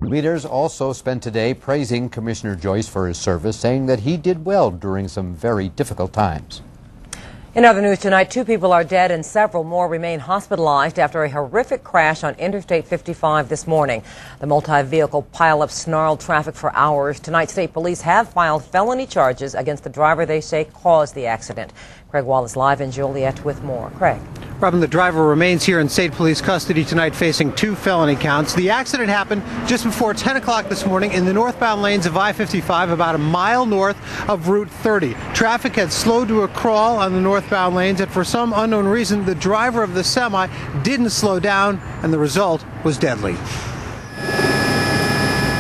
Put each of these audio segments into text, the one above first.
Leaders also spent today praising Commissioner Joyce for his service, saying that he did well during some very difficult times. In other news tonight, 2 people are dead and several more remain hospitalized after a horrific crash on Interstate 55 this morning. The multi-vehicle pileup snarled traffic for hours. Tonight, state police have filed felony charges against the driver they say caused the accident. Craig Wall is live in Joliet with more. Craig. Robin, the driver remains here in state police custody tonight facing 2 felony counts. The accident happened just before 10 o'clock this morning in the northbound lanes of I-55, about a mile north of Route 30. Traffic had slowed to a crawl on the northbound lanes, and for some unknown reason, the driver of the semi didn't slow down, and the result was deadly.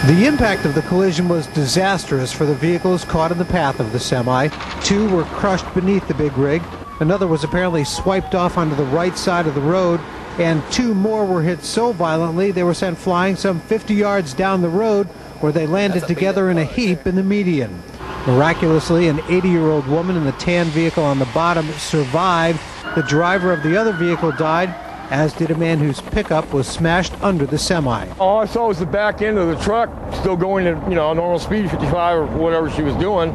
The impact of the collision was disastrous for the vehicles caught in the path of the semi. 2 were crushed beneath the big rig. Another was apparently swiped off onto the right side of the road, and 2 more were hit so violently they were sent flying some 50 yards down the road, where they landed together in a heap in the median. Miraculously, an 80-year-old woman in the tan vehicle on the bottom survived. The driver of the other vehicle died, as did a man whose pickup was smashed under the semi. All I saw was the back end of the truck still going at, normal speed, 55 or whatever she was doing.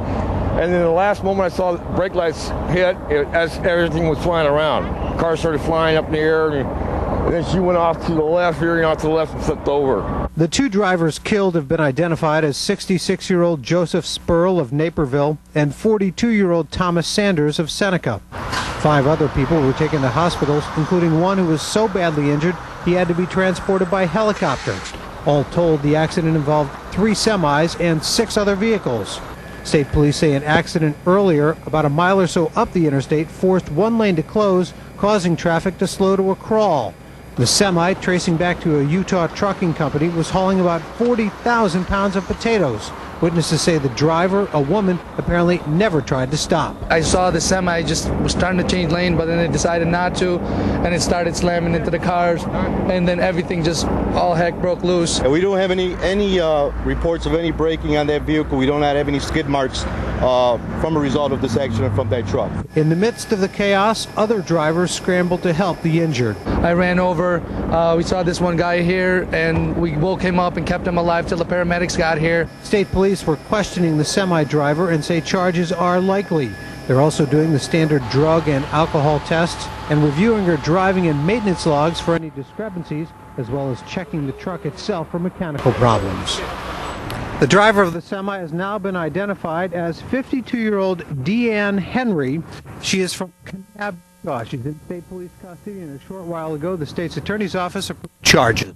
And then the last moment I saw the brake lights hit, as everything was flying around. Car started flying up in the air, and then she went off to the left, veering off to the left and flipped over. The 2 drivers killed have been identified as 66-year-old Joseph Spurl of Naperville and 42-year-old Thomas Sanders of Seneca. 5 other people were taken to hospitals, including one who was so badly injured he had to be transported by helicopter. All told, the accident involved 3 semis and 6 other vehicles. State police say an accident earlier, about a mile or so up the interstate, forced one lane to close, causing traffic to slow to a crawl. The semi, tracing back to a Utah trucking company, was hauling about 40,000 pounds of potatoes. Witnesses say the driver, a woman, apparently never tried to stop. I saw the semi just was trying to change lane, but then it decided not to, and it started slamming into the cars, and then everything just, all heck broke loose. And we don't have any reports of any braking on that vehicle. We don't have any skid marks from a result of this accident from that truck. In the midst of the chaos, other drivers scrambled to help the injured. I ran over, we saw this one guy here, and we woke him up and kept him alive till the paramedics got here. State police were questioning the semi-driver and say charges are likely. They're also doing the standard drug and alcohol tests and reviewing her driving and maintenance logs for any discrepancies, as well as checking the truck itself for mechanical problems. The driver of the semi has now been identified as 52-year-old DeAnn Henry. She is from Canab. She's in state police custody, and a short while ago, the state's attorney's office approved charges.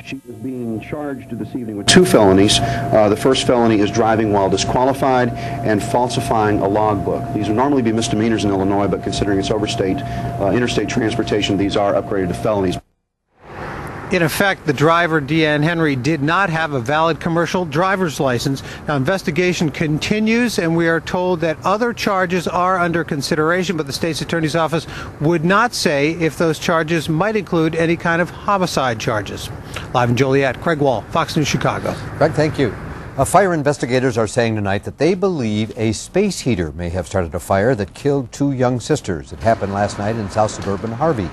She is being charged this evening with 2 felonies. The first felony is driving while disqualified and falsifying a logbook. These would normally be misdemeanors in Illinois, but considering it's interstate transportation, these are upgraded to felonies. In effect, the driver, DeAnn Henry, did not have a valid commercial driver's license. Now, investigation continues, and we are told that other charges are under consideration, but the state's attorney's office would not say if those charges might include any kind of homicide charges. Live in Joliet, Craig Wall, Fox News Chicago. Craig, thank you. Fire investigators are saying tonight that they believe a space heater may have started a fire that killed 2 young sisters. It happened last night in south suburban Harvey.